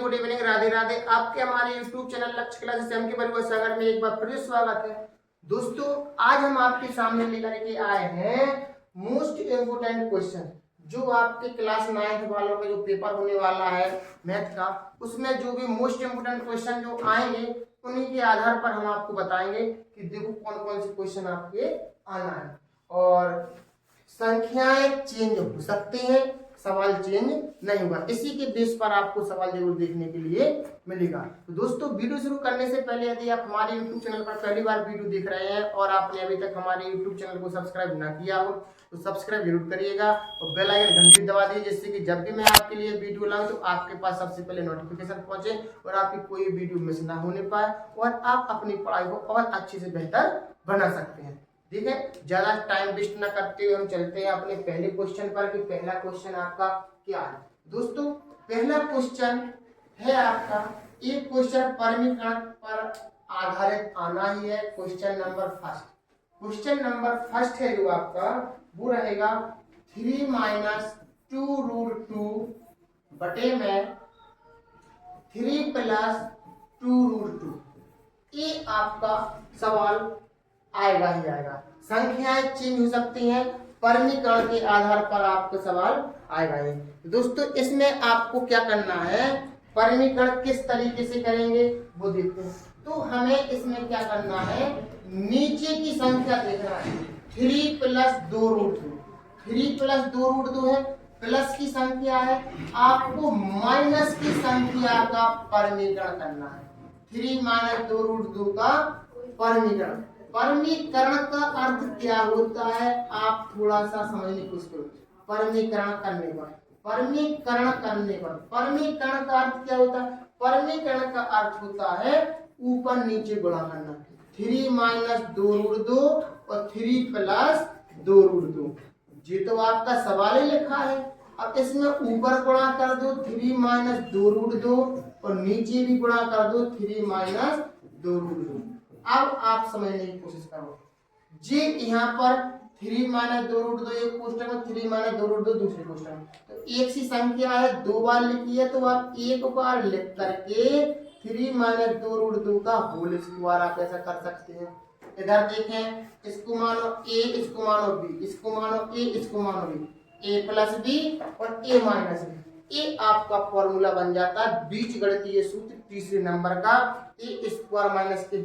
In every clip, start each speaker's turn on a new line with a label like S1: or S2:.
S1: Good evening, Radhe Radhe. आपके हमारे YouTube channel लक्ष्य क्लासेस से के परिवार सागर में एक बार फिर से स्वागत है। दोस्तों, आज हम आपके सामने लेकर के आए हैं मोस्ट इम्पोर्टेंट क्वेश्चन, जो आपके क्लास 9 वालों का जो पेपर होने वाला है मैथ का, उसमें जो भी मोस्ट इम्पोर्टेंट क्वेश्चन जो आएंगे उन्हीं के आधार पर हम आपको बताएंगे कि देखो कौन कौन से क्वेश्चन आपके आना है। और संख्याएं चेंज हो सकती हैं, सवाल चेंज नहीं होगा। इसी के बेस पर आपको सवाल जरूर देखने के लिए मिलेगा। तो दोस्तों, वीडियो शुरू करने से पहले यदि आप हमारे YouTube चैनल पर पहली बार वीडियो देख रहे हैं और आपने अभी तक हमारे YouTube चैनल को सब्सक्राइब ना किया हो तो सब्सक्राइब जरूर करिएगा और बेल आइकन घंटी दबा दीजिए, जिससे कि जब भी मैं आपके लिए वीडियो लाऊं तो आपके पास सबसे पहले नोटिफिकेशन पहुंचे और आपकी कोई वीडियो मिस ना होने पाए और आप अपनी पढ़ाई को और अच्छे से बेहतर बना सकते हैं। ठीक है, ज्यादा टाइम वेस्ट ना करते हुए हम चलते हैं अपने पहले क्वेश्चन पर कि पहला क्वेश्चन आपका क्या है। दोस्तों, पहला क्वेश्चन है आपका, एक क्वेश्चन परिमीकरण पर आधारित आना ही है। क्वेश्चन नंबर फर्स्ट है जो आपका वो रहेगा 3 - 2√2 बटे में 3 + 2√2। ये आपका सवाल आएगा ही आएगा। संख्याएं चेंज हो सकती हैं, परिमीकरण के आधार पर आपका सवाल आएगा ही। दोस्तों, इसमें आपको क्या करना है, परिमीकरण किस तरीके से करेंगे वो देखते हैं। तो हमें इसमें क्या करना है, नीचे की संख्या देखना है। 3 + 2√2, 3 + 2√2 है, प्लस की संख्या है, आपको माइनस की संख्या का परिमीकरण करना है। 3 - 2√2 का परिमीकरण। परिमीकरण का अर्थ क्या होता है, आप थोड़ा सा समझने की कोशिश करो। परिमीकरण करने पर परिमीकरण का अर्थ क्या होता है, परिमीकरण का अर्थ होता है ऊपर नीचे गुणा करना। 3 - 2√2 और 3 + 2√2, ये तो आपका सवाल ही लिखा है। अब इसमें ऊपर गुणा कर दो 3 - 2√2 और नीचे भी गुणा कर दो 3 - 2√2। अब आप समझने की कोशिश करो, जी यहाँ पर 3 - 2√2 एक कोष्टक में, 3 - 2√2 दूसरे कोष्टक में, तो एक सी संख्या है, दो बार लिखी है तो आप एक बार लिख करके 3 - 2√2 का होल स्क्वायर आप ऐसा कर सकते हैं। इधर देखें, इसको मानो a, इसको मानो b, इसको मानो a, इसको मानो b, a + b और a - b। ये आपका फॉर्मूला बन जाता है बीज गणितीय सूत्र तीसरे नंबर का, a² -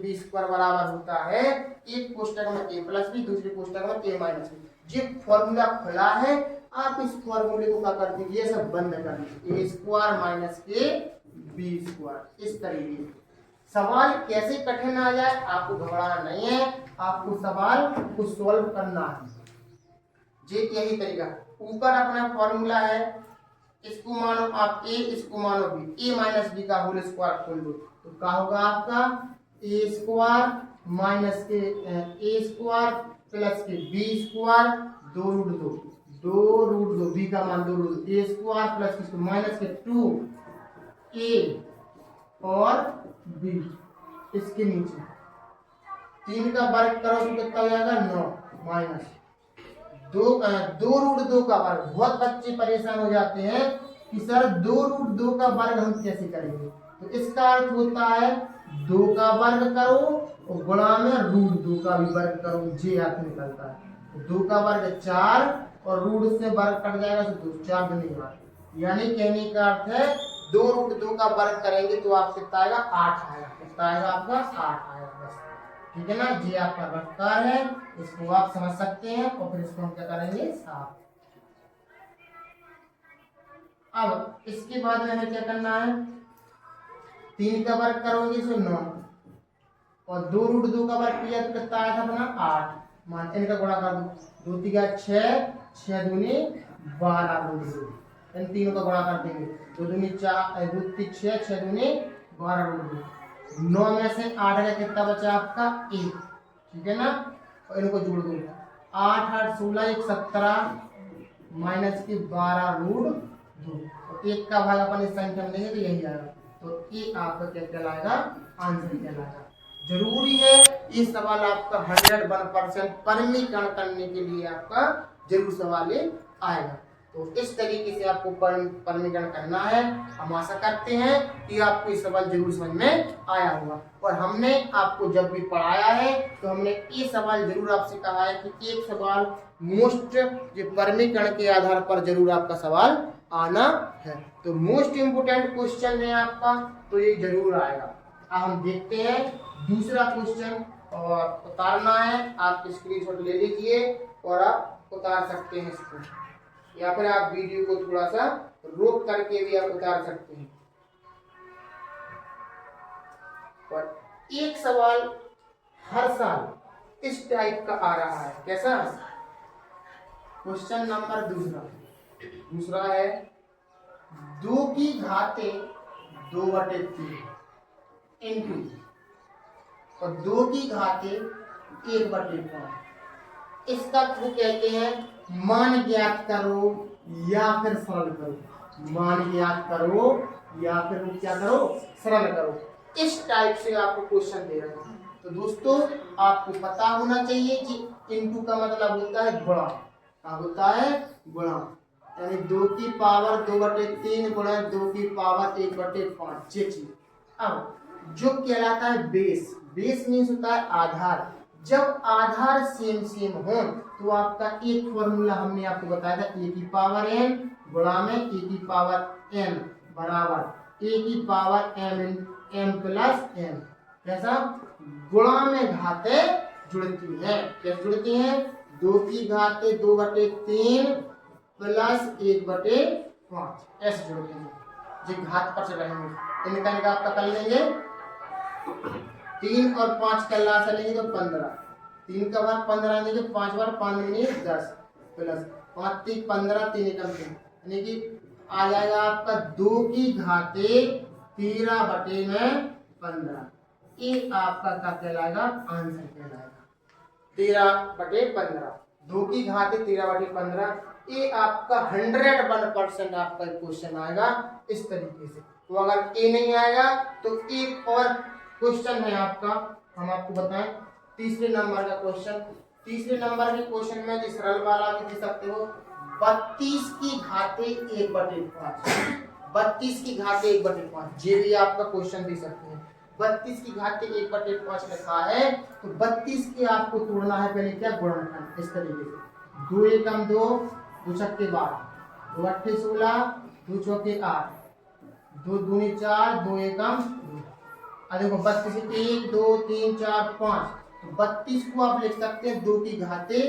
S1: b² बराबर होता है एक कोष्टक में a + b, दूसरे कोष्टक में a - b। ये फॉर्मूला खुला है, आप इस फॉर्मूले को क्या कर दीजिए, सब बंद कर दीजिए, a² - b²। इस तरीके से सवाल कैसे कठिन आ जाए आपको घबराना नहीं है, आपको सवाल को सॉल्व करना है। ये यही तरीका, ऊपर अपना फॉर्मूला है, इसको मानो आप a, इसको मानो b, a - b का होल स्क्वायर खोल दो तो क्या होगा आपका a² - a² + b² 2√2 b का मान 2√2 a² + माइनस के 2a और b, इसके नीचे 3 का वर्ग करो तो कितना हो जाएगा 9 माइनस 2√2 का वर्ग। बहुत बच्चे परेशान हो जाते हैं कि सर 2√2 का वर्ग हम कैसे करेंगे, तो इसका अर्थ होता है 2 का वर्ग करो और गुणा में √2 का भी वर्ग करो, जे अर्थ निकलता है। 2 का वर्ग 4 और रूट से वर्ग कट जाएगा तो 2 4 नहीं होगा, यानी कहने का अर्थ है 2√2 का वर्ग करेंगे तो आप कितना आएगा 8 आएगा, कितना आएगा आपका 8 आएगा। बस ठीक है ना, ये आपका रफ्तार है, इसको आप समझ सकते हैं और फिर इसको हम क्या करेंगे साफ। अब इसके बाद में हमें क्या करना है, 3 का वर्ग करोगे तो 9 और 2√2 का वर्ग किया तो कितना आया था अपना 8, मान इनका गुणा कर दो, 2 3 6, 6 दूनी 12√2, इन तीनों का गुणा कर देंगे, 2 दूनी 4, 2 3 6, 6 दूनी 12√2। 9 में से 8 का कितना बचा आपका 1, ठीक है ना, और इनको जोड़ दो 8 8 16 1 17 माइनस के 12√2 और 1 का भाग अपन इस संख्या में देंगे तो यही आएगा, तो ये आपका क्या कहलाएगा, आंसर कहलाएगा। जरूरी है ये सवाल आपका 101% परिमीकरण करने के लिए आपका जरूर सवाल आएगा। तो इस तरीके से आपको परमीकरण करना है। हम आशा करते हैं कि आपको ये सवाल जरूर समझ में आया होगा। और हमने आपको जब भी पढ़ाया है तो हमने ये सवाल जरूर आपसे कहा है कि एक सवाल मोस्ट जो परमीकरण के आधार पर जरूर आपका सवाल आना है। तो मोस्ट इम्पोर्टेंट क्वेश्चन है आपका, तो ये जरूर आएगा। अब हम देखते हैं दूसरा क्वेश्चन, और उतारना है आप स्क्रीनशॉट ले लीजिए और आप उतार सकते हैं इसको, या फिर आप वीडियो को थोड़ा सा रोक करके भी आप उतार सकते हैं। और एक सवाल हर साल इस टाइप का आ रहा है। कैसा? क्वेश्चन नंबर दूसरा है 2 की घाते 2/3 इंटू और 2 की घाते 1/5। इसका वो कहते हैं मान ज्ञात करो या फिर सरल करो। मान ज्ञात करो या फिर क्या करो, सरल करो। इस टाइप से आपको क्वेश्चन दे रहे हैं। तो दोस्तों आपको पता होना चाहिए कि इनटू का मतलब होता है गुणा। क्या होता है? गुणा। यानी 2 की पावर 2/3 गुणा 2 की पावर 1/5। ये चीज अब जो कहलाता है बेस। बेस मीन्स होता है आधार। जब आधार सेम हो तो आपका एक फॉर्मूला हमने आपको बताया था, a की पावर n गुणा में a की पावर n बराबर a की पावर m प्लस n। कैसा? गुणा में घाते जुड़ती है। कैसे जुड़ती हैं? 2 की घाते 2/3 प्लस 1/5 ऐसे जुड़ती हैं। जो घात पर से रहेंगे इनका आपका कर लेंगे 3 और 5 का लासा लेंगे तो 15। 3 का भाग 15 लेंगे, 5 बार 5 लेंगे 10 प्लस 5 3 15 3 एकम 3, यानी कि आ जाएगा आपका 2 की घाते 13/15। ये आपका क्या कहलाएगा? आंसर कहलाएगा 13/15। 2 की घाते 13/15। ये आपका 101% आपका क्वेश्चन आएगा इस तरीके से। तो अगर ए नहीं आएगा तो एक और क्वेश्चन है आपका, हम आपको बताएं तीसरे नंबर का क्वेश्चन। तीसरे नंबर के क्वेश्चन में जिस सरल वाला भी दे सकते हो 32 की घाते 1/5। 32 की घाते 1/5 ये भी आपका क्वेश्चन दे सकते हैं। 32 की घाते 1/5 लिखा है तो 32 के आपको तोड़ना है पहले क्या? गुणनखंड। इस तरीके से 2 एकम 2 2 छक्के 12 2 अट्ठे 16 2 चौके 8 2 दूनी 4 2 एकम 2। देखो 32 1 2 3 4 5। तो 32 को आप लिख सकते हैं 2 की घाते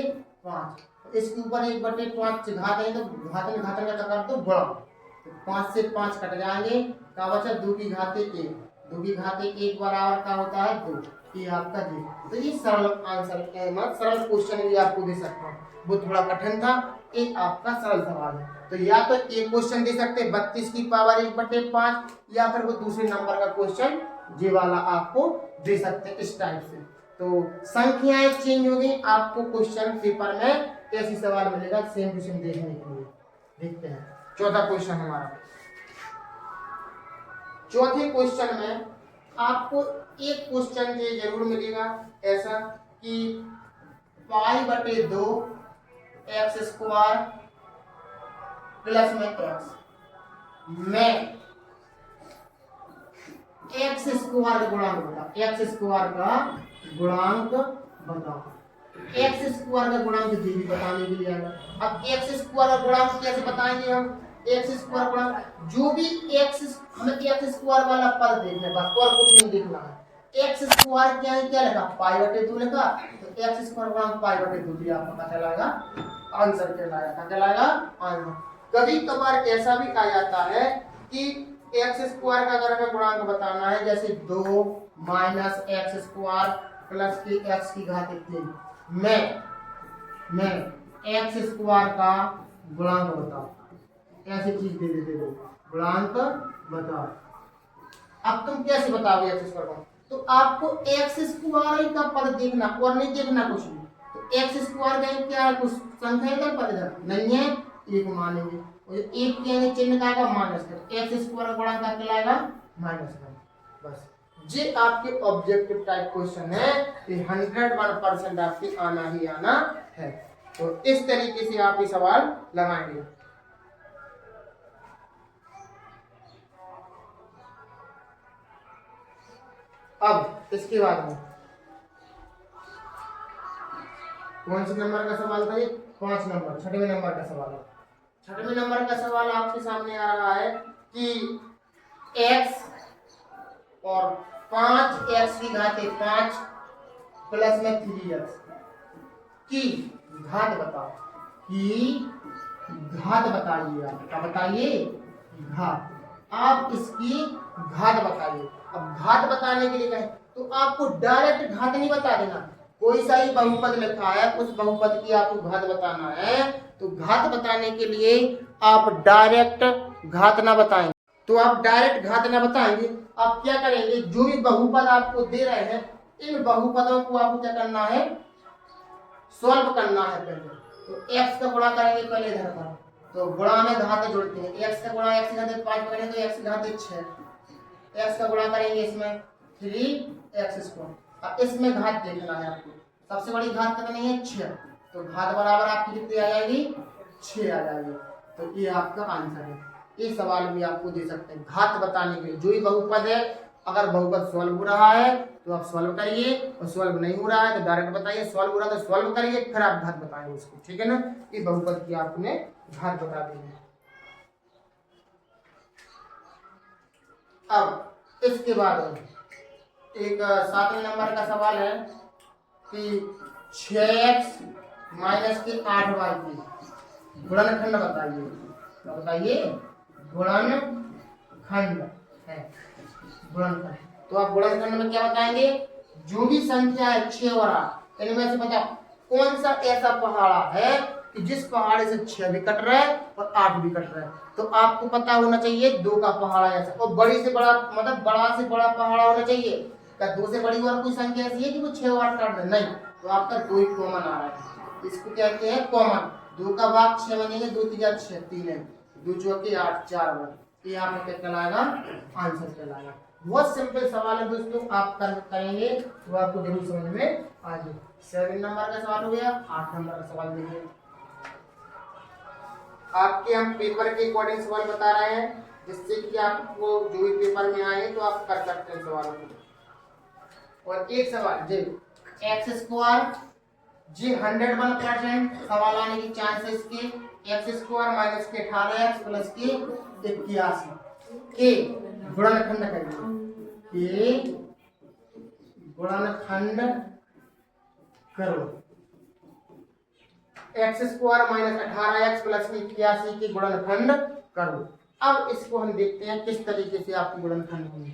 S1: 5। इसके ऊपर 1/5 से घात है तो घात में घात का कर दो गुणा। तो 5 से 5 कट जाएंगे, क्या बचा? 2 की घाते 1। 2 की घाते 1 बराबर का होता है 2। ये आपका जी। तो ये सरल आंसर सरल क्वेश्चन भी आपको दे सकता हूँ। वो थोड़ा कठिन था, एक आपका सरल सवाल है। तो या तो एक क्वेश्चन दे सकते हैं 32 की पावर 1/5, या फिर वो दूसरे नंबर का क्वेश्चन ये वाला आपको दे सकते हैं इस टाइप से। तो संख्याएं चेंज हो गई, आपको क्वेश्चन पेपर में ऐसी सवाल मिलेगा सेम टू सेम देखने के लिए। देखते हैं चौथा क्वेश्चन हमारा। चौथे क्वेश्चन में आपको एक क्वेश्चन ये जरूर मिलेगा ऐसा कि π/2 x² प्लस में x में x² का गुणांक बताओ। x² का गुणांक बताओ। x² का गुणांक जी भी बताने के लिए आएगा। अब x² का गुणांक कैसे बताएंगे हम? x² गुणांक जो भी x हमें x² वाला पद देखना है बस, और कुछ नहीं देखना है। x² क्या है? क्या लिखा? π/2 लिखा, तो x² गुणांक π/2 भी आपको पता चलेगा आंसर कहलाएगा। क्या कहलाएगा? आंसर। कभी कभार ऐसा भी आ जाता है कि x² का अगर हमें गुणांक बताना है, जैसे 2 माइनस x² प्लस के x की घात 3 में x² का गुणांक बताओ। ऐसी चीज दे देते हो, गुणांक बताओ। अब तुम कैसे बताओगे x² का? तो आपको x² का पद देखना और नहीं देखना कुछ भी। तो x² का क्या है? कुछ संख्या का पद नहीं है, एक मानेंगे और एक के चिन्ह का आएगा माइनस का। x² का गुणांक क्या कहलाएगा? -1। बस ये आपके ऑब्जेक्टिव टाइप क्वेश्चन है, ये 101% आपके आना ही आना है। तो इस तरीके से आप ये सवाल लगाएंगे। अब इसके बाद में कौन से नंबर का सवाल था ये? 5 नंबर, 6वें नंबर का सवाल है। 6वें नंबर का सवाल आपके सामने आ रहा है कि x और 5x की घात 5 प्लस में 3x की घात बताओ, कि घात बताइए। आप क्या बताइए? घात। आप इसकी घात बताइए। अब घात बताने के लिए कहें तो आपको डायरेक्ट घात नहीं बता देना, कोई सा ही बहुपद लिखा है उस बहुपद की आपको घात बताना है। तो घात बताने के लिए आप डायरेक्ट घात ना बताएंगे, तो आप डायरेक्ट घात ना बताएंगे, आप क्या करेंगे, जो भी बहुपद आपको दे रहे हैं इन बहुपदों को आपको क्या करना है, सॉल्व करना है पहले। तो x का गुणा करेंगे पहले इधर पर, तो गुणा में घात जोड़ते हैं, x का गुणा x की घात 5 करेंगे तो x की घात 6, x का गुणा करेंगे इसमें 3x²। अब इसमें घात देखना है आपको, सबसे बड़ी घात कितनी है? 6, तो घात बराबर आपकी कितनी आ जाएगी? 6 आ जाएगी। तो ये आपका आंसर है। ये सवाल भी आपको दे सकते हैं घात बताने के लिए। जो ही बहुपद है, अगर बहुपद सॉल्व हो रहा है तो आप सॉल्व करिए, और सॉल्व नहीं हो रहा है तो डायरेक्ट बताइए, सॉल्व हो रहा है तो सॉल्व करिए, फिर आप घात बताएंगे उसको, ठीक है ना। ये बहुपद की आपने घात बता दी है। अब इसके बाद एक 7वें नंबर का सवाल है कि 6x माइनस के 8y की गुणनखंड बताइए। तो बताइए गुणनखंड है, गुणनखंड। तो आप गुणनखंड में क्या बताएंगे, जो भी संख्या है 6 और 8 इनमें से बताओ कौन सा ऐसा पहाड़ा है कि जिस पहाड़े से 6 भी कट रहा है और 8 भी कट रहा है। तो आपको पता होना चाहिए 2 का पहाड़ा ऐसा, और बड़ी से बड़ा मतलब बड़ा से बड़ा पहाड़ा होना चाहिए। क्या 2 से बड़ी और कोई संख्या ऐसी है कि वो 6 और 8 काट रहे? नहीं, तो आपका 2 ही कॉमन आ रहा है, इसको कहते हैं कॉमन। 2 का भाग 6 बनेंगे, 2 3 6 3 है, 2 चौके 8 4 बन, ये आपका क्या कहलाएगा? आंसर कहलाएगा। बहुत सिंपल सवाल है दोस्तों, आप करेंगे तो आपको जरूर समझ में आ जाए। 7 नंबर का सवाल हो गया। 8 नंबर का सवाल देखिए, आपके हम पेपर के अकॉर्डिंग सवाल बता रहे हैं, जिससे कि आपको जो भी पेपर में आए तो आप कर सकते हैं सवालों को। और एक सवाल जी x² जी 101% सवाल आने की चांसेस के x² माइनस के 18x प्लस के 81 के गुणनखंड करिए, के गुणनखंड करो। x² माइनस 18x प्लस 81 के गुणनखंड करो। अब इसको हम देखते हैं किस तरीके से आपको गुणनखंड होंगे।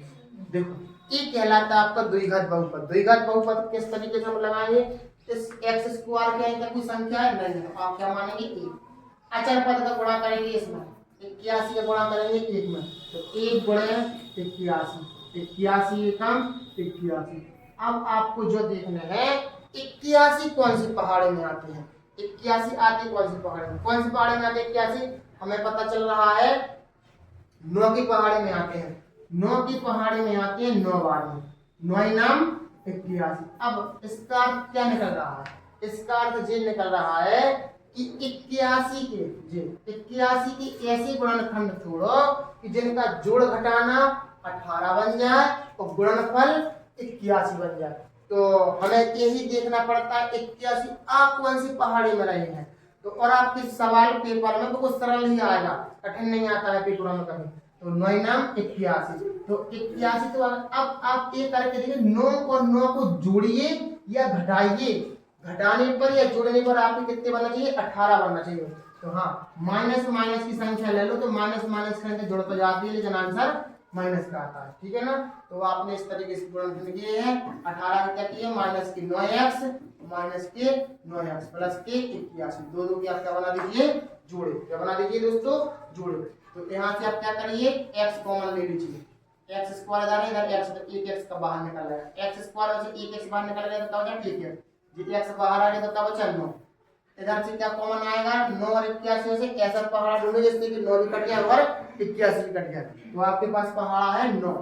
S1: देखो ये कहलाता है आपका द्विघात बहुपद। द्विघात बहुपद किस तरीके से हम लगाएंगे, इस x² के अंदर कोई संख्या है नहीं है, आप क्या मानेंगे 1, अचर पद का गुणा करेंगे, इसमें 81 का गुणा करेंगे 1 में, तो 1 गुणे 81, 81 एकम 81। अब आपको जो देखना है 81 कौन सी पहाड़ी में आते हैं, 81 आते कौन सी पहाड़ी में, कौन सी पहाड़ी में आते हैं 81? हमें पता चल रहा है 9 की पहाड़ी में आते हैं, 9 की पहाड़ी में आते हैं 9 बार में, 9 नाम 81। अब इसका अर्थ क्या निकल रहा है, इसका अर्थ ये निकल रहा है कि 81 के जी 81 की ऐसे गुणनखंड छोड़ो कि जिनका जोड़ घटाना 18 बन जाए और गुणनफल 81 बन जाए। तो हमें यही देखना पड़ता है 81 आप कौन सी पहाड़ी में रहे हैं। तो और आपके सवाल पेपर में बहुत सरल ही आएगा, कठिन नहीं आता है पेपर में कभी। तो 9 नाम 81, तो 81। तो अब आप ये करके देखिए 9 और 9 को जोड़िए या घटाइए, घटाने पर या जोड़ने पर आपको कितने बनना चाहिए, 18 बनना चाहिए। तो हाँ माइनस माइनस की संख्या ले लो तो माइनस माइनस की संख्या जुड़ तो जाती है, लेकिन आंसर माइनस का आता है, ठीक है ना। तो आपने इस तरीके से गुणनखंड किए हैं। 18 क्या किए, माइनस की 9x माइनस के 9x प्लस के 81, दो की आप क्या बना दीजिए, जोड़े। क्या बना दीजिए दोस्तों, जोड़े। तो यहाँ से आप क्या करिए, x कॉमन ले लीजिए, x² इधर x, तो 1x का बाहर निकल जाएगा, x² से 1x बाहर निकल गया तो क्या ठीक है जी, x बाहर आ गया तो क्या बचा 9। इधर से क्या कॉमन आएगा, 9 और 81 से ऐसा पहाड़ा ढूंढो जिससे कि 9 भी कट गया और 81 भी कट गया, तो आपके पास पहाड़ा है 9।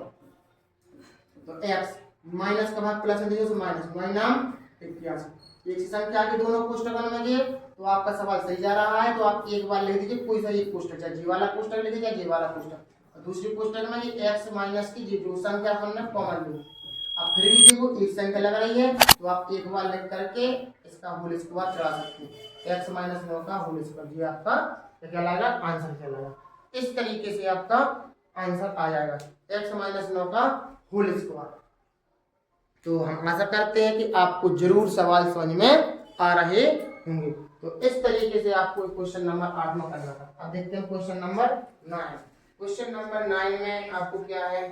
S1: तो x माइनस का भाग प्लस में दीजिए, माइनस 9 नाम 81। एक संख्या के दोनों कोष्ठकों में दिए तो आपका सवाल सही जा रहा है। तो आप एक बार लिख दीजिए कोई सा एक कोष्ठक, चाहे जी वाला कोष्ठक लिखिए चाहे जे वाला कोष्ठक। दूसरी कोष्ठक में ये x माइनस की जो संख्या हमने कॉमन ली, अब फिर भी देखो एक संख्या लग रही है तो आप एक बार लिख करके इसका होल स्क्वायर चढ़ा सकते हैं, x माइनस 9 का होल स्क्वायर, ये आपका क्या लगेगा, आंसर क्या लगेगा। इस तरीके से आपका आंसर आ जाएगा x माइनस 9 का होल स्क्वायर। तो हम आशा करते हैं कि आपको जरूर सवाल समझ में आ रहे होंगे। तो इस तरीके से आपको क्वेश्चन नंबर 8 में करना था। अब देखते हैं क्वेश्चन नंबर 9। क्वेश्चन नंबर 9 में आपको क्या है,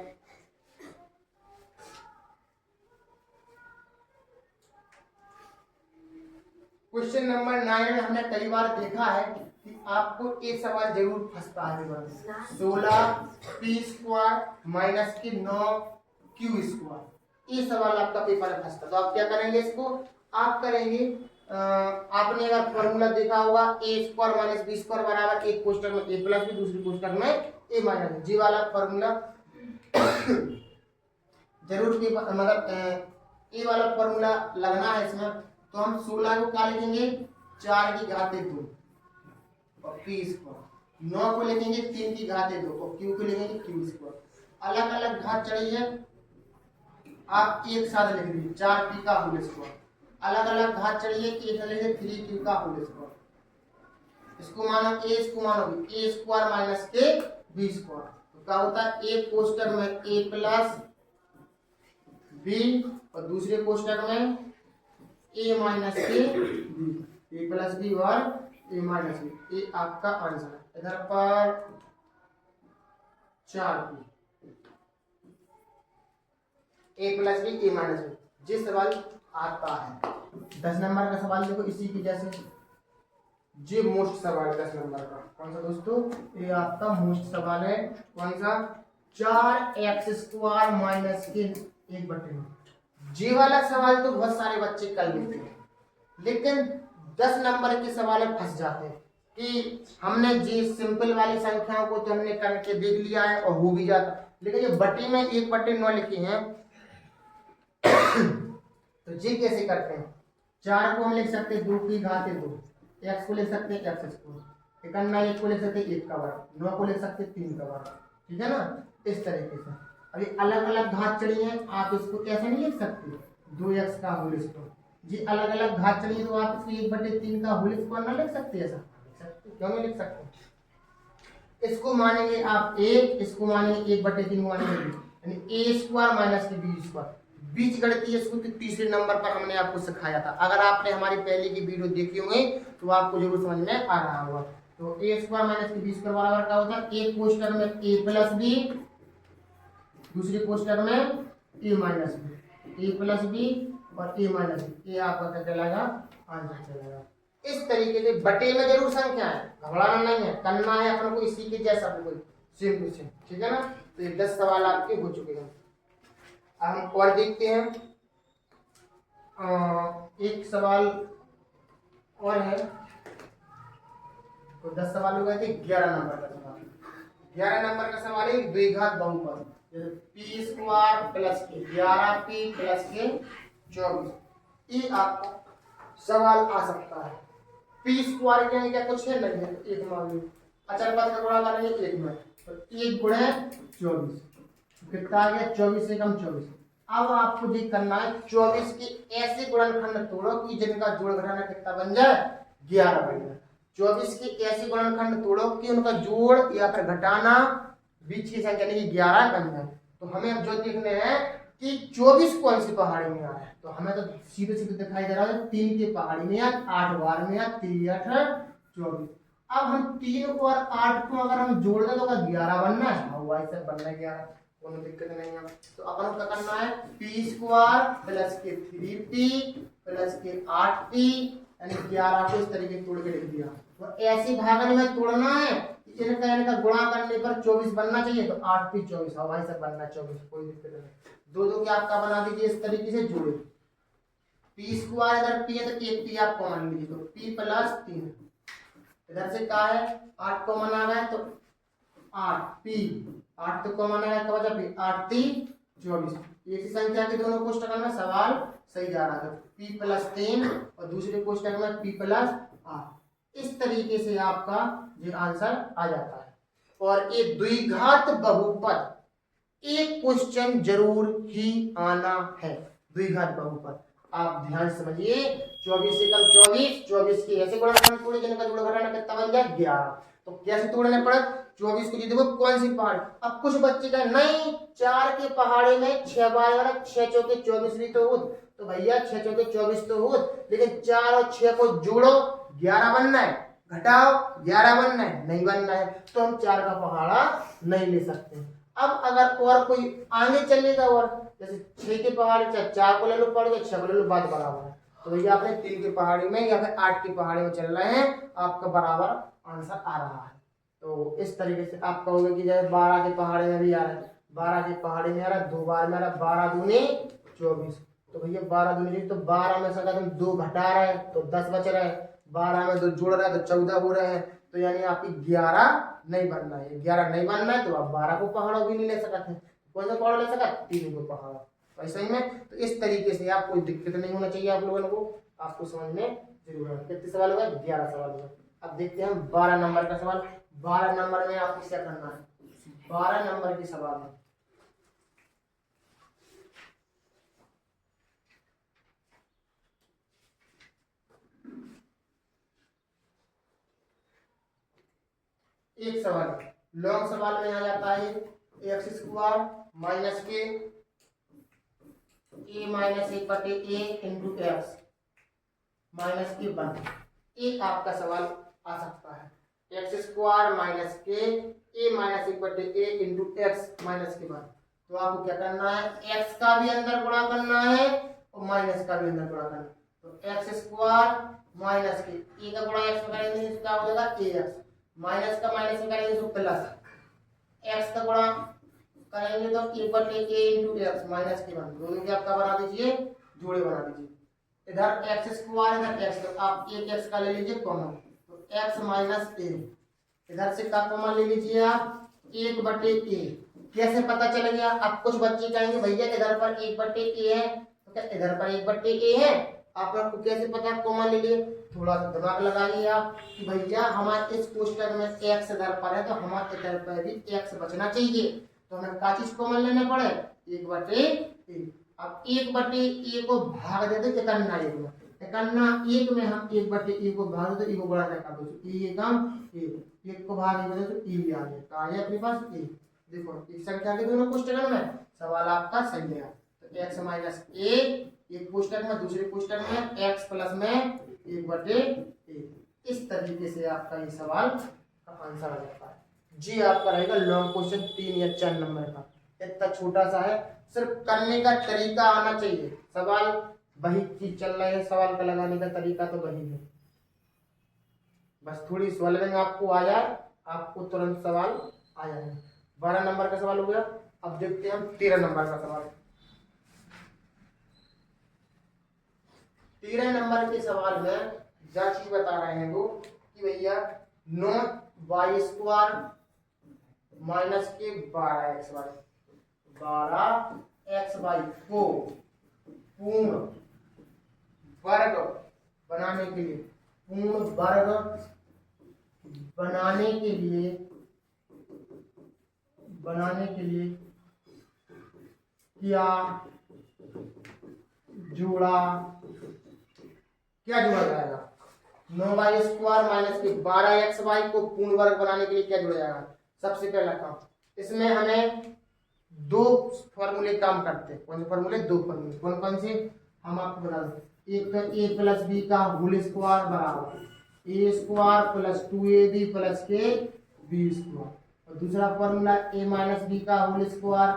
S1: क्वेश्चन नंबर 9 में हमने कई बार देखा है कि आपको एक सवाल जरूर फंसता है, 16 पी स्क्वायर माइनस के 9 क्यू स्क्वायर, ये सवाल आपका पेपर में फंसता। तो आप क्या करेंगे, इसको आप करेंगे आपने अगर फॉर्मूला देखा होगा ए स्क्वायर माइनस बी स्क्वायर बराबर एक कोष्टक में ए प्लस बी, दूसरी कोष्टक में ए माइनस, जी वाला फॉर्मूला जरूर पेपर मतलब ए वाला फॉर्मूला लगना है इसमें। तो हम 16 को क्या लिखेंगे, 4 की घात 2 और पी स्क्वायर, 9 को लिखेंगे 3 की घात 2 और क्यू को लिखेंगे क्यू स्क्वायर। अलग अलग घात चढ़ी है आप एक साथ लिख दीजिए, 4 पी का होल स्क्वायर। अलग अलग घात चढ़ी है एक लिखे 3 क्यू का होल स्क्वायर। इसको मानो ए, इसको मानो बी, ए स्क्वायर माइनस के बी स्क्वायर। तो क्या होता है, एक कोष्टक में ए प्लस बी और दूसरे कोष्टक में ए माइनस के बी, ए प्लस बी और ए माइनस बी, ये आपका आंसर है। इधर पर 4 P A plus B A minus B, ये सवाल आता है। 10 नंबर का सवाल देखो इसी की जैसे, ये मोस्ट सवाल 10 नंबर का कौन सा दोस्तों, ये आपका मोस्ट सवाल है। कौन सा, 4x स्क्वायर माइनस के 1/9। ये वाला सवाल तो बहुत सारे बच्चे कर लेते हैं, लेकिन 10 नंबर के सवाल में फंस जाते हैं कि हमने जी सिंपल वाली संख्याओं को तो हमने करके देख लिया है और हो भी जाता, लेकिन ये बटी में 1/9 लिखी है तो जी कैसे करते हैं, 4 को हम लिख सकते हैं 2 की घात 2, x को लिख सकते हैं x स्क्वायर, 1 को लिख सकते हैं 1 का वर्ग, 9 को लिख सकते हैं 3 का वर्ग, ठीक है ना। इस तरीके से अभी अलग अलग घात चढ़ी है, आप इसको कैसे नहीं लिख सकते 2x का होल स्क्वायर, जी अलग अलग घात चढ़ी है तो आप इसको 1/3 का होल स्क्वायर ना लिख सकते, ऐसा लिख सकते, क्यों नहीं लिख सकते। इसको मानेंगे आप 1, इसको मानेंगे 1/3 मानेंगे, यानी a स्क्वायर माइनस के b स्क्वायर, बीज गणितीय सूत्र तीसरे नंबर पर हमने आपको सिखाया था। अगर आपने हमारी पहले की वीडियो देखी होगी तो आपको जरूर समझ में आ रहा होगा। तो ए स्क्वायर माइनस के बी स्क्वायर बराबर क्या होता है, एक कोष्टक में ए प्लस बी, दूसरे कोष्टक में ए माइनस बी, ए प्लस बी और ए माइनस बी, ये आपका क्या कहलाएगा, आंसर कहलाएगा। इस तरीके से बटे में जरूर संख्या है, घबराना नहीं है, करना है अपन को इसी के जैसा बिल्कुल सेम टू सेम, ठीक है ना। तो ये 10 सवाल आपके हो चुके हैं। अब हम और देखते हैं, एक सवाल और है, तो 10 सवाल हो गए थे। 11 नंबर का सवाल, 11 नंबर का सवाल है द्विघात बहुपद, पी स्क्वायर प्लस के 11p प्लस के 24, ये आपका सवाल आ सकता है। पी स्क्वायर के क्या कुछ है नहीं है, एक मान लो अचर पद का गुणा करेंगे 1 में, तो 1 गुणे 24 कितना आ गया, 24 से कम 24। अब आपको देख करना है 24 के ऐसे गुणनखंड तोड़ो कि जिनका जोड़ घटाना कितना बन जाए, 11 बन जाए। 24 के ऐसे गुणनखंड तोड़ो कि उनका जोड़ या फिर घटाना बीच की संख्या नहीं 11 बन जाए। तो हमें अब जो देखने हैं कि 24 कौन सी पहाड़ी में आ है, तो हमें तो सीधे सीधे दिखाई दे रहा है 3 की पहाड़ी में 8 बार में 3 8 24। अब हम 3 और 8 को अगर हम जोड़ दें तो 11 बनना है, हाँ वैसे बनना है 11, कोई दिक्कत नहीं है। तो अपन क्या करना है, पी स्क्वायर प्लस के 3p प्लस के 8p यानी 11 को इस तरीके तोड़ के लिख दिया। तो ऐसी भागन में तोड़ना है, इनका गुणा करने पर 24 बनना चाहिए, तो 8p 24 हवाई से बनना 24, कोई दिक्कत नहीं। दो दो के आपका बना दीजिए इस तरीके से जोड़े, पी स्क्वायर इधर p है तो एक p आप कॉमन लीजिए, तो p प्लस 3 इधर से क्या है 8 कॉमन आ गया तो 8p, 8 तो कॉमन आया क्या वजह पे 8 24, एक ही संख्या के दोनों कोष्टक में सवाल सही जा रहा था, p प्लस 3 और दूसरे कोष्टक में p प्लस 8। इस तरीके से आपका ये आंसर आ जाता है। और ये द्विघात बहुपद एक क्वेश्चन जरूर ही आना है द्विघात बहुपद। आप ध्यान से समझिए, 24 से कम 24, 24 के ऐसे गुणा करना तोड़े, जिनका जोड़ घटाना कितना बन जाए 11। तो कैसे तोड़ने पड़े 24 को, जी देखो कौन सी पहाड़। अब कुछ बच्चे का नहीं, 4 के पहाड़े में 6 बार वाला 6 चौके 24 भी तो हो, तो भैया 6 चौके 24 तो हो, लेकिन 4 और 6 को जोड़ो 11 बनना है, घटाओ 11 बनना है, नहीं बनना है, तो हम 4 का पहाड़ा नहीं ले सकते। अब अगर और कोई आगे चलेगा, और जैसे 6 के पहाड़े चाहे 4 को ले लो पड़ गया, 6 को ले लो, बात बराबर है। तो भैया आपने 3 के पहाड़ी में या फिर 8 के पहाड़ी में चल रहे हैं, आपका बराबर आंसर आ रहा है। तो इस तरीके से आप कहोगे कि जैसे 12 के पहाड़े में भी आ रहा है, 12 के पहाड़े में आ रहा है, 2 बार में आ रहा है, 12 दूनी 24, तो भैया 12 दूनी, तो 12 में से अगर तुम 2 घटा रहे हैं तो 10 बच रहे हैं, 12 में 2 जोड़ रहे हैं तो 14 हो रहे हैं, तो यानी आपकी 11 नहीं बनना है, 11 नहीं बनना है, तो आप 12 को पहाड़ों भी नहीं ले सकते। कौन सा पहाड़ ले सकते, 3 को पहाड़। तो ऐसे ही में तो इस तरीके से आप कोई दिक्कत नहीं होना चाहिए आप लोगों को, आपको समझ में जरूर है। कितने सवाल हुआ, 11 सवाल हुआ। अब देखते हैं हम 12 नंबर का सवाल। 12 नंबर में आपको क्या करना है, 12 नंबर के सवाल में एक सवाल लॉन्ग सवाल में आ जाता है, एक्स स्क्वायर माइनस के ए माइनस 1 बटे ए इंटू एक्स माइनस के 1। एक आपका सवाल आ सकता है, एक्स स्क्वायर माइनस के ए माइनस 1 बटे ए इंटू एक्स माइनस के 1। तो आपको क्या करना है, एक्स का भी अंदर गुणा करना है और माइनस का भी अंदर गुणा करना है। तो एक्स स्क्वायर माइनस के ए का गुणा एक्स में करेंगे, इसका हो जाएगा ए एक्स, माइनस का माइनस में करेंगे तो प्लस, एक्स का गुणा करेंगे तो 1 बटे ए इंटू एक्स माइनस के 1। दोनों के आपका बना दीजिए, जोड़े बना दीजिए। इधर एक्स स्क्वायर इधर एक्स, तो आप एक एक्स का ले लीजिए कॉमन, तो एक्स माइनस ए, इधर से का कॉमन ले लीजिए आप 1 बटे ए। कैसे पता चल गया, अब कुछ बच्चे कहेंगे भैया इधर पर 1 बटे ए है, तो क्या इधर पर 1 बटे ए है, आपको कैसे पता कॉमन ले लिए, थोड़ा सा दिमाग लगाइए आप कि भैया हमारे इस कोष्टक में एक्स इधर पर है, तो हमारे इधर पर भी एक्स बचना चाहिए, तो हमें क्या चीज कॉमन लेने पड़े, 1 बटे ए। अब 1 बटे ए को भाग दे दो 51 में, 51 में हम 1 बटे ए को भाग दे, ए को गुणा कर दो, ए काम ए, 1 को भाग दे तो ए आ गया, तो आ गया अपने पास ए। देखो इस संख्या के दोनों कोष्टक में सवाल आपका सही है। तो एक्स माइनस ए एक कोष्टक में, दूसरे कोष्टक में एक्स प्लस में 1 बटे ए। इस तरीके से आपका ये सवाल का आंसर आ जाता है। जी आपका रहेगा लॉन्ग क्वेश्चन 3 या 4 नंबर का, इतना छोटा सा है, सिर्फ करने का तरीका आना चाहिए। सवाल वही चीज चल रहा है, सवाल का लगाने का तरीका तो वही है, बस थोड़ी सॉल्विंग आपको आ जाए, आपको तुरंत सवाल आ जाएगा। 12 नंबर का सवाल हो गया। अब देखते हैं हम 13 नंबर का सवाल। 13 नंबर के सवाल में क्या चीज बता रहे हैं वो कि भैया नॉट वाई स्क्वायर माइनस के 12x को पूर्ण वर्ग बनाने के लिए, पूर्ण वर्ग बनाने के लिए क्या जोड़ा जाएगा, 9y स्क्वायर माइनस के 12xy को पूर्ण वर्ग बनाने के लिए क्या जोड़ा जाएगा। सबसे पहला काम, इसमें हमें 2 फॉर्मूले काम करते हैं। कौन से फॉर्मूले, 2 फॉर्मूले, कौन कौन से हम आपको बता दें। एक तो a प्लस बी का होल स्क्वायर बराबर ए स्क्वायर प्लस 2ab प्लस के बी स्क्वायर, और दूसरा फॉर्मूला a माइनस बी का होल स्क्वायर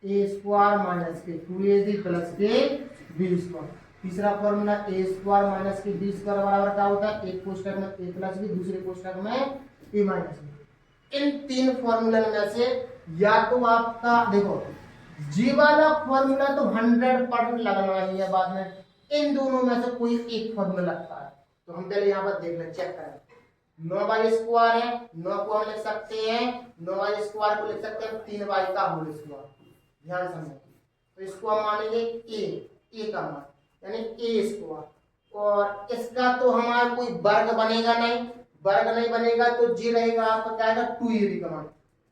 S1: ए स्क्वायर माइनस के 2ab प्लस के बी स्क्वायर। तीसरा फॉर्मूला ए स्क्वायर माइनस के बी स्क्वायर बराबर क्या होता है, एक कोष्टक में ए प्लस बी, दूसरे कोष्टक में ए माइनस बी। इन 3 फॉर्मूला में से या तो आपका देखो जी वाला फॉर्मूला तो 100% लगना ही है, बाद में इन दोनों में से कोई एक फॉर्मूला लगता है। तो हम पहले यहाँ पर देख लें, चेक करें। 9y स्क्वायर है, 9 को हम लिख सकते हैं, 9y स्क्वायर को लिख सकते हैं 3y का होल स्क्वायर, ध्यान समझें। तो इसको हम मानेंगे ए का मान यानी ए स्क्वायर, और इसका तो हमारा कोई वर्ग बनेगा नहीं, वर्ग नहीं बनेगा तो जी रहेगा आपका क्या आएगा 2ab का मान।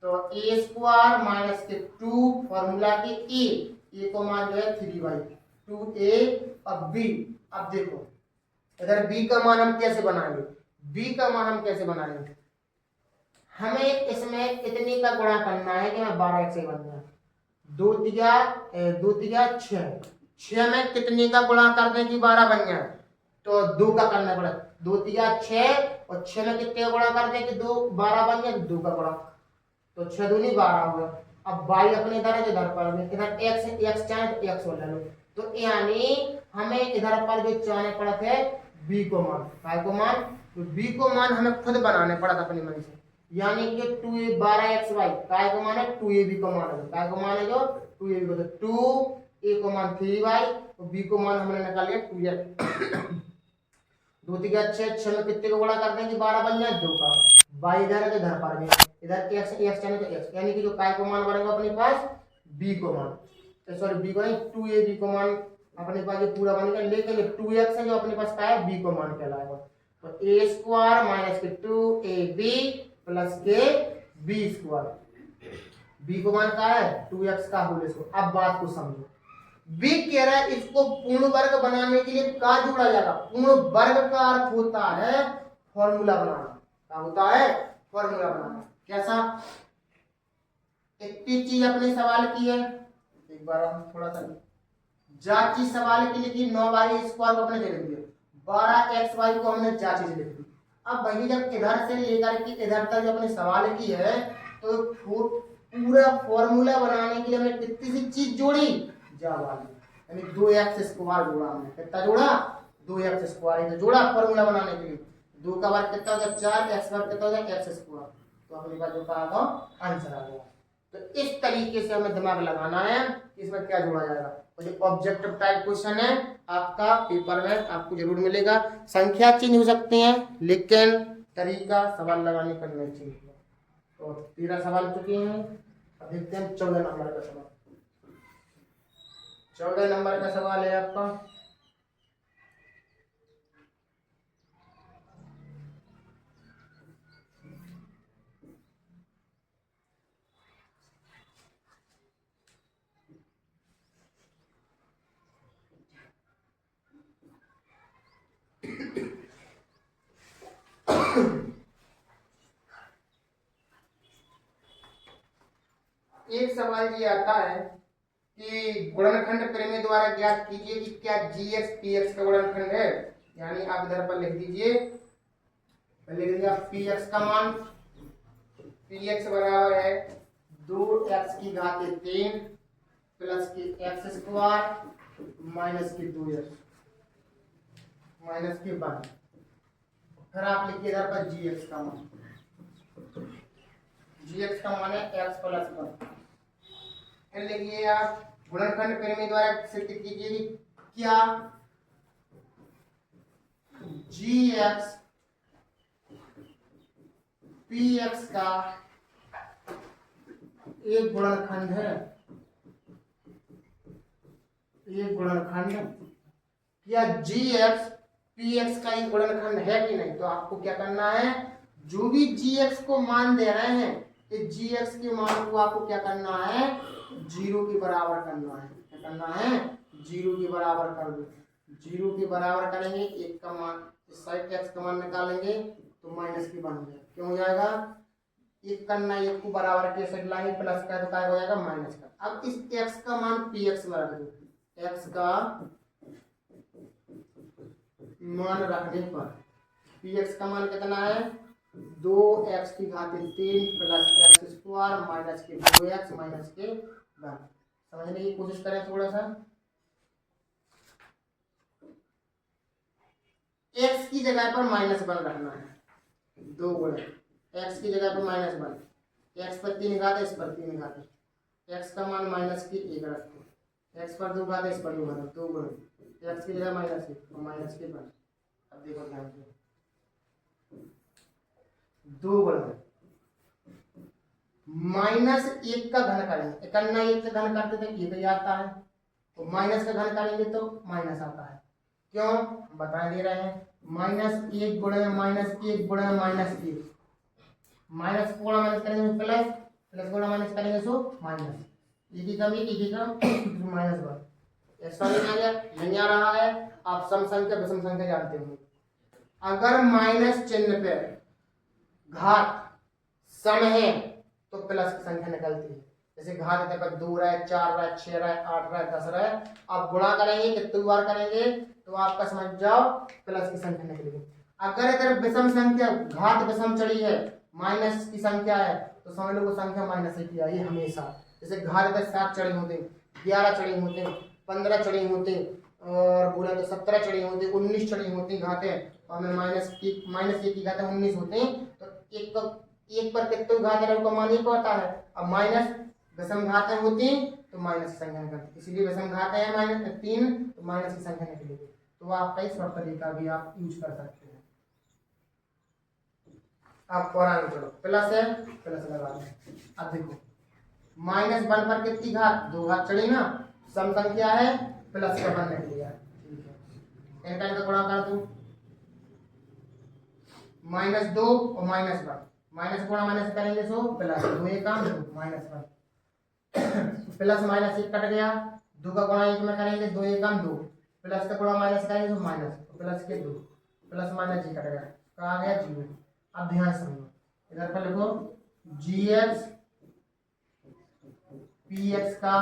S1: तो ए स्क्वायर माइनस के 2 फॉर्मूला के ए को मान जो है 3/2a। अब बी, अब देखो इधर बी का मान हम कैसे बनाएंगे, बी का मान हम कैसे बनाएंगे, हमें इसमें कितने का गुणा करना है कि मैं 12x से बन जाए, 2 तिया 6 में कितने का गुणा कर दें कि 12 बन जाए, तो 2 का करना पड़ा, 2 तिया 6 और 6 में कितने का गुणा कर दें कि 12 बन जाए, 2 का गुणा, तो 6 दूनी 12 हुआ। अब y अपने इधर है तो इधर पर में इधर x चाहे तो x ले लो, तो यानी हमें इधर पर जो चाहने पड़ा थे b को मान, y को मान, तो b को मान हमें खुद बनाने पड़ा था अपनी मन से, यानी कि 2a 12xy काय को मान है 2ab को मान है, काय को मान है जो 2ab को, तो 2a को मान 3y और b को मान हमने निकाल लिया 2x। 2 तिया 6 में कितने को गुणा कर दें कि 12 बन जाए, 2 का, y इधर है तो इधर पर में इधर x चाहे तो x, यानी कि जो काय को मान बनेगा अपने पास b को मान, सॉरी b को नहीं 2ab को मान अपने पास ये पूरा बनेगा, लेकिन 2x है जो अपने पास का है b को मान कहलाएगा, तो a स्क्वायर माइनस के 2ab प्लस के b स्क्वायर, b को मान का है 2x का होल स्क्वायर। अब बात को समझो, b कह रहा है इसको पूर्ण वर्ग बनाने के लिए का जोड़ा जाएगा, पूर्ण वर्ग का अर्थ होता है फॉर्मूला बनाना, क्या होता है फॉर्मूला बनाना, कैसा, एक चीज अपने सवाल की है, एक बार हम थोड़ा सा जांची सवाल के लिए कि 9y स्क्वायर को अपने दे दिया, 12xy को हमने जांची से लिख दी। अब भैया जब इधर से लेकर के इधर तक जो अपने सवाल की है, तो पूरा फॉर्मूला बनाने के लिए हमने कितनी सी चीज जोड़ी, जा वाली, यानी 2x स्क्वायर जोड़ा हमने, कितना जोड़ा 2x स्क्वायर, तो जोड़ा फॉर्मूला बनाने के लिए, 2 का वर्ग कितना हो गया 4, x वर्ग कितना हो गया x स्क्वायर, तो अपने पास जो कहा आंसर आ गया। तो इस तरीके से हमें दिमाग लगाना है इसमें क्या जोड़ा जाएगा, और जो ऑब्जेक्टिव टाइप क्वेश्चन है आपका पेपर में आपको जरूर मिलेगा, संख्या चेंज हो सकती है लेकिन तरीका सवाल लगाने का नहीं चाहिए। तो 13 सवाल चुके हैं, अब देखते हैं 14 नंबर का सवाल। 14 नंबर का सवाल है आपका, एक सवाल ये आता है कि गुणनखंड प्रमेय द्वारा ज्ञात कीजिए कि क्या gx px का गुणनखंड है, यानी आप इधर पर लिख दीजिए, लिख दिया px का मान, px बराबर है 2x की घात 3 प्लस की x स्क्वायर माइनस की 2x माइनस की 1, फिर आप लिखिए इधर पर gx का मान, gx का मान है x प्लस 1, फिर लिखिए आप गुणनखंड प्रमेय द्वारा सिद्ध कीजिए कि क्या gx px का एक गुणनखंड है, एक गुणनखंड, क्या gx px का एक गुणनखंड है कि नहीं। तो आपको क्या करना है, जो भी gx को मान दे रहे हैं इस gx के मान को आपको क्या करना है 0 के बराबर करना है, क्या करना है 0 के बराबर कर दो, 0 के बराबर करेंगे, एक का मान इस साइड x का मान निकालेंगे तो माइनस की 1 हो जाएगा, क्यों हो जाएगा, एक करना एक को बराबर के साइड लाएंगे प्लस का तो क्या हो जाएगा माइनस का। अब इस x का मान px में रख दो, x का मान रखने पर px का मान कितना है 2x की घात 3 प्लस x स्क्वायर माइनस के 2x माइनस के 1, समझने की कोशिश करें थोड़ा सा, x की जगह पर -1 रखना है, 2 गुणे x की जगह पर -1, x पर 3 घात है इस पर 3 घात है, x का मान -1 रखो, x पर 2 घात है इस पर 2 घात है, 2 गुणे x की जगह -1 तो माइनस के 1। अब देखो ध्यान से 2 गुणे -1 का घन करेंगे, करना 1 का घन करते थे 1 ही आता है, तो माइनस का घन करेंगे तो माइनस आता है, क्यों बता दे रहे हैं, -1 गुणे -1 गुणे -1, माइनस को माइनस करेंगे प्लस, प्लस गुणा माइनस करेंगे सो माइनस, एक ही कम माइनस वन। एक्स्ट्रा नहीं आ गया, नहीं आ रहा है। आप सम संख्या विषम संख्या जानते होंगे, अगर माइनस चिन्ह पे घात सम है तो प्लस की संख्या निकलती है। जैसे घात है पर 2 रहा, 4 रहा, 6 रहा, 8 रहा, 10 रहा, आप गुणा करेंगे कितनी बार करेंगे तो आपका समझ जाओ प्लस की संख्या निकलेगी। अगर इधर विषम संख्या घात विषम चढ़ी है, माइनस की संख्या है, तो समझ लो वो संख्या माइनस ही की आई हमेशा। जैसे घात इधर 7 चढ़े होते, 11 चढ़े होते, 15 चढ़े होते, और बोला तो 17 चढ़े होते, 19 चढ़े होते घातें, और माइनस एक की घातें 19 होते हैं, तो एक पर कितने घात है उसका मान एक होता है। अब माइनस विषम घातें होती तो माइनस की संख्या निकलती, इसलिए विषम घातें हैं -3 तो माइनस की संख्या निकलेगी। तो आपका इस शॉर्ट तरीका भी आप यूज कर सकते हैं। आप और आगे चलो, प्लस है प्लस लगा दें। अब देखो -1 पर कितनी घात 2 घात चढ़ी ना, सम संख्या है प्लस का 1 निकल गया, ठीक है। इनका इनका गुणा कर दूं, -2 और -1, माइनस गुणा माइनस करेंगे सो प्लस, 2 एक काम 2 -1 प्लस माइनस 1 कट गया, 2 का गुणा 1 में करेंगे 2 एक काम 2, प्लस का गुणा माइनस करेंगे तो माइनस, तो प्लस के 2, प्लस माइनस 1 कट गया, कहा गया 0। अब ध्यान से समझो, इधर पर लिखो gx px का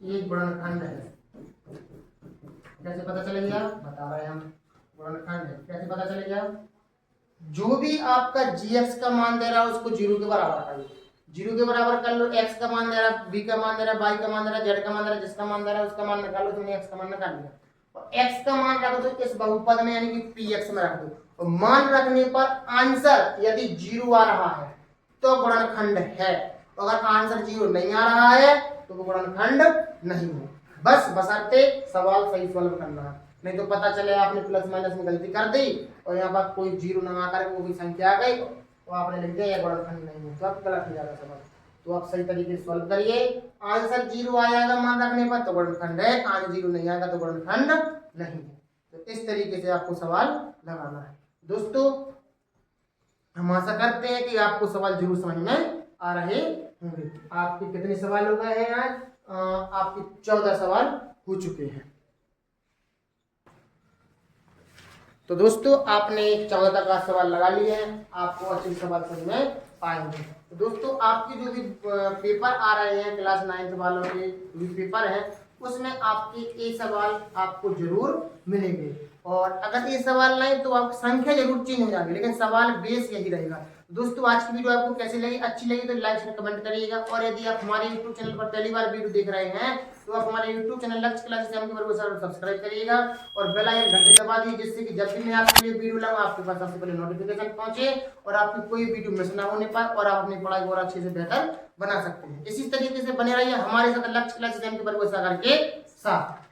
S1: एक गुणनखंड है। कैसे पता चलेगा बता रहे हैं हम, गुणनखंड है कैसे पता चलेगा, जो भी आपका gx का मान दे रहा है उसको 0 के बराबर करिए, 0 के बराबर कर लो। x का मान दे रहा है, b का मान दे रहा है, y का मान दे रहा है, z का मान दे रहा है, जिसका मान दे रहा है उसका मान निकालो। तुमने x का मान निकाल लिया और x का मान रख दो इस बहुपद में यानी कि px में रख दो, और मान रखने पर आंसर यदि 0 आ रहा है तो गुणनखंड है, अगर आंसर 0 नहीं आ रहा है तो वो गुणनखंड नहीं है। बस बशर्ते सवाल सही सॉल्व करना है, नहीं तो पता चले आपने प्लस माइनस में गलती कर दी और यहाँ पर कोई 0 न आकर वो भी संख्या आ गई तो आपने लिख दिया गुणनखंड नहीं है, तो अब गलत हो जाएगा सवाल। तो आप सही तरीके से सॉल्व करिए, आंसर 0 आएगा मान रखने पर तो गुणनखंड है, आंसर 0 नहीं आएगा तो गुणनखंड नहीं है। तो इस तरीके से आपको सवाल लगाना है। दोस्तों हम आशा करते हैं कि आपको सवाल जरूर समझ में आ रहे होंगे। आपके कितने सवाल हो गए हैं आज? आपके 14 सवाल हो चुके हैं। तो दोस्तों आपने 14 का सवाल लगा लिए हैं, आपको अच्छे सवाल समझ में आएंगे। तो दोस्तों आपके जो भी पेपर आ रहे हैं क्लास 9 वालों के जो भी पेपर हैं उसमें आपके ये सवाल आपको जरूर मिलेंगे, और अगर ये सवाल नहीं तो आपकी संख्या जरूर चेंज हो जाएगी, लेकिन सवाल बेस यही रहेगा। दोस्तों आज की वीडियो आपको कैसी लगी? अच्छी लगी तो लाइक और कमेंट करिएगा, और यदि आप हमारे YouTube चैनल पर पहली बार वीडियो देख रहे हैं तो आप हमारे YouTube चैनल लक्ष्य क्लासेस सब्सक्राइब करिएगा और बेल आइकन घंटे दबा दीजिए, जिससे कि जब भी मैं आपके लिए वीडियो लाऊं आपके पास सबसे पहले नोटिफिकेशन पहुंचे और आपकी कोई वीडियो मिस ना होने पाए और आप अपनी पढ़ाई और अच्छे से बेहतर बना सकते हैं। इसी तरीके से बने रहिए हमारे साथ लक्ष्य क्लासेस के साथ।